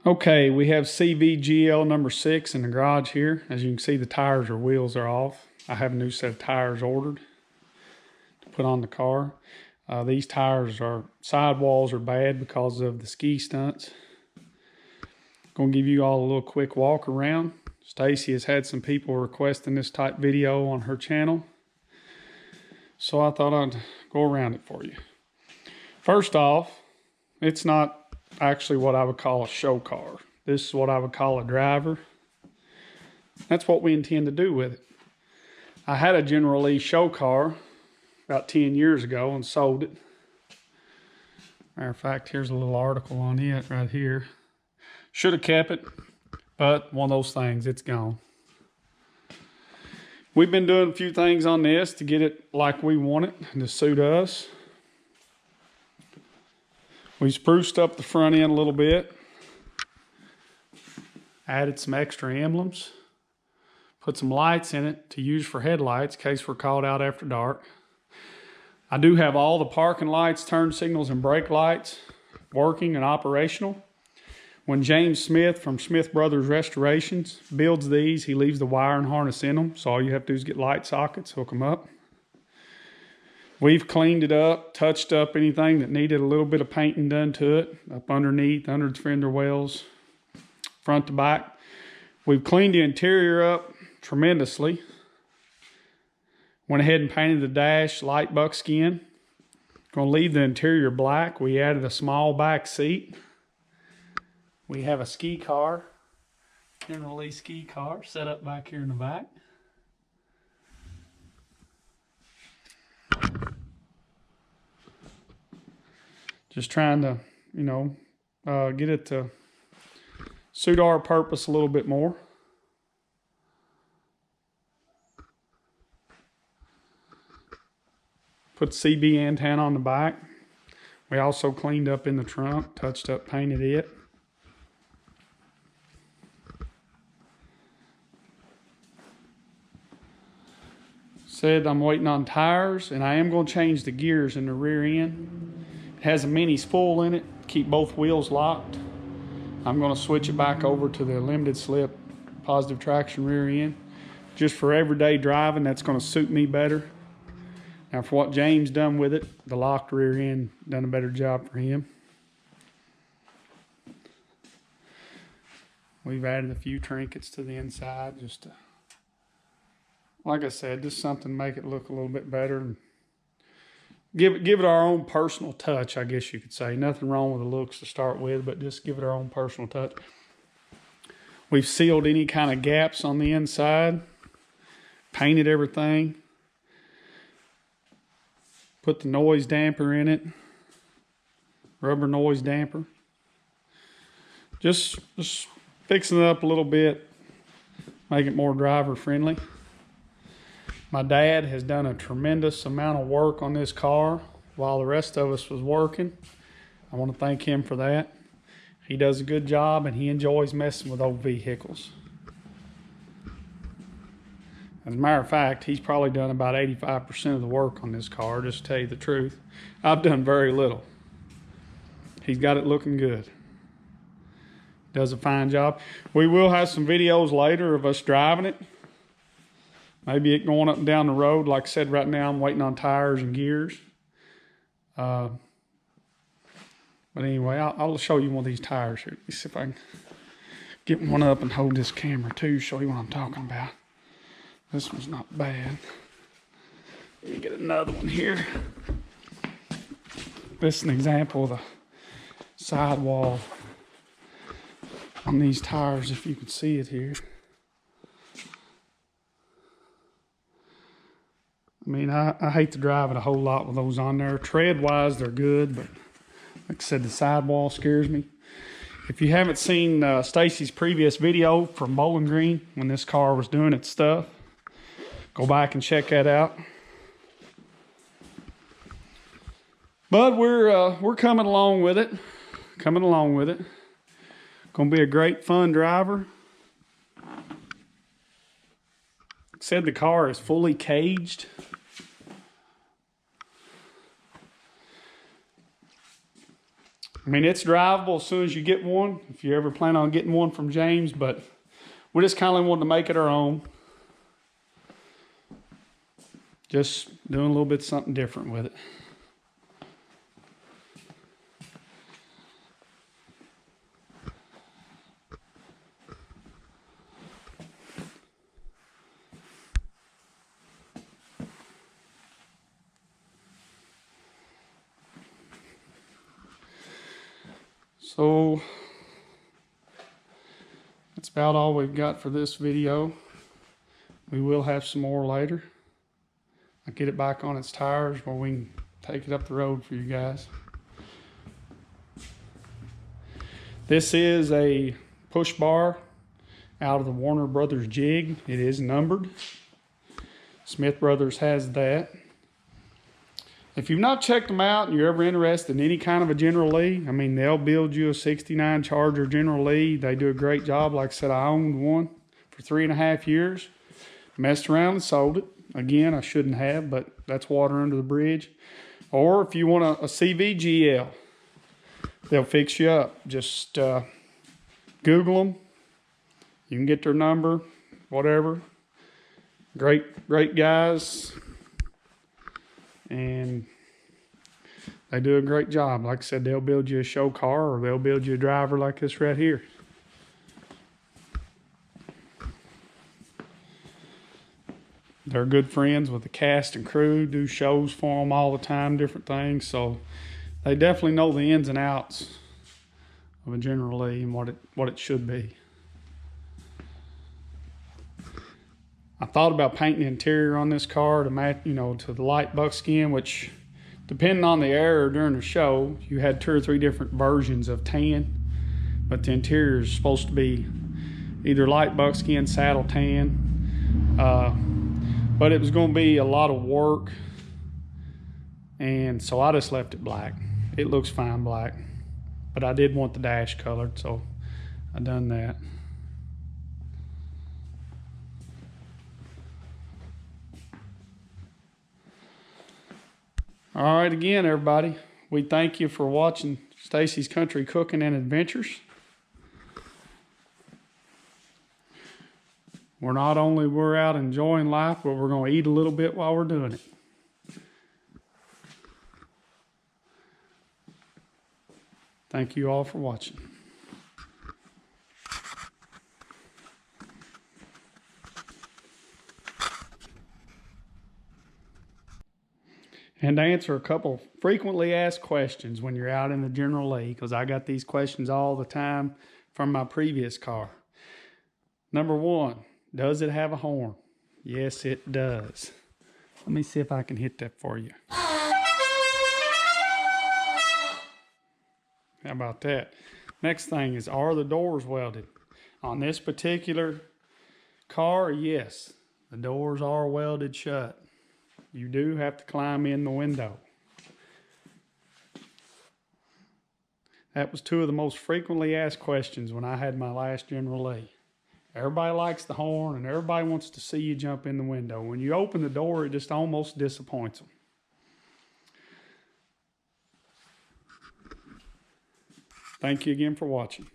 Okay, we have Cvgl number 6 in the garage here. As you can see, the tires or wheels are off. I have a new set of tires ordered to put on the car. These tires are sidewalls are bad because of the ski stunts. Going to give you all a little quick walk around. Stacy has had some people requesting this type video on her channel, so I thought I'd go around it for you. First off, it's not actually what I would call a show car. This is what I would call a driver. That's what we intend to do with it. I had a General Lee show car about 10 years ago and sold it. Matter of fact, here's a little article on it right here. Should have kept it, but one of those things, it's gone. We've been doing a few things on this to get it like we want it and to suit us. We spruced up the front end a little bit, added some extra emblems, put some lights in it to use for headlights in case we're called out after dark. I do have all the parking lights, turn signals, and brake lights working and operational. When James Smith from Smith Brothers Restorations builds these, he leaves the wire and harness in them, so all you have to do is get light sockets, hook them up. We've cleaned it up, touched up anything that needed a little bit of painting done to it, up underneath, under the fender wells, front to back. We've cleaned the interior up tremendously. Went ahead and painted the dash light buckskin. Going to leave the interior black. We added a small back seat. We have a ski car, General Lee ski car, set up back here in the back. Just trying to, get it to suit our purpose a little bit more. Put the CB antenna on the back. We also cleaned up in the trunk, touched up, painted it. Said I'm waiting on tires, and I am going to change the gears in the rear end. It has a mini spool in it to keep both wheels locked. I'm going to switch it back over to the limited slip positive traction rear end. Just for everyday driving, that's going to suit me better. Now for what James done with it, the locked rear end done a better job for him. We've added a few trinkets to the inside just to, like I said, just something to make it look a little bit better and give it our own personal touch, I guess you could say. Nothing wrong with the looks to start with, but just give it our own personal touch. We've sealed any kind of gaps on the inside, painted everything, put the noise damper in it, rubber noise damper. Just fixing it up a little bit, make it more driver friendly. My dad has done a tremendous amount of work on this car while the rest of us was working. I want to thank him for that. He does a good job and he enjoys messing with old vehicles. As a matter of fact, he's probably done about 85% of the work on this car, just to tell you the truth. I've done very little. He's got it looking good. Does a fine job. We will have some videos later of us driving it. Maybe it going up and down the road. Like I said, right now I'm waiting on tires and gears. But anyway, I'll show you one of these tires here. Let me see if I can get one up and hold this camera too, show you what I'm talking about. This one's not bad. Let me get another one here. This is an example of the sidewall on these tires, if you can see it here. I mean, I hate to drive it a whole lot with those on there. Tread-wise, they're good, but like I said, the sidewall scares me. If you haven't seen Stacy's previous video from Bowling Green, when this car was doing its stuff, go back and check that out. But we're coming along with it. Coming along with it. Gonna be a great fun driver. Said the car is fully caged. I mean, it's drivable as soon as you get one, if you ever plan on getting one from James, but we just kind of wanted to make it our own. Just doing a little bit something different with it. So that's about all we've got for this video. We will have some more later. I'll get it back on its tires where we can take it up the road for you guys. This is a push bar out of the Warner Brothers jig. It is numbered. Smith Brothers has that. If you've not checked them out and you're ever interested in any kind of a General Lee, I mean, they'll build you a 69 Charger General Lee. They do a great job. Like I said, I owned one for 3.5 years. Messed around and sold it. Again, I shouldn't have, but that's water under the bridge. Or if you want a Cvgl, they'll fix you up. Just Google them. You can get their number, whatever. Great guys. And they do a great job. Like I said, they'll build you a show car or they'll build you a driver like this right here. They're good friends with the cast and crew, do shows for them all the time, different things. So they definitely know the ins and outs of a General Lee and what it should be. I thought about painting the interior on this car to match, to the light buckskin, which, depending on the era during the show, you had 2 or 3 different versions of tan, but the interior is supposed to be either light buckskin, saddle tan, but it was going to be a lot of work, and so I just left it black. It looks fine black, but I did want the dash colored, so I done that. All right, again, everybody, we thank you for watching Stacy's Country Cooking and Adventures. We're out enjoying life, but we're going to eat a little bit while we're doing it. Thank you all for watching. And to answer a couple frequently asked questions when you're out in the General Lee, because I got these questions all the time from my previous car. Number 1, does it have a horn? Yes, it does. Let me see if I can hit that for you. How about that? Next thing is, are the doors welded? On this particular car, yes, the doors are welded shut. You do have to climb in the window. That was 2 of the most frequently asked questions when I had my last General Lee. Everybody likes the horn and everybody wants to see you jump in the window. When you open the door, it just almost disappoints them. Thank you again for watching.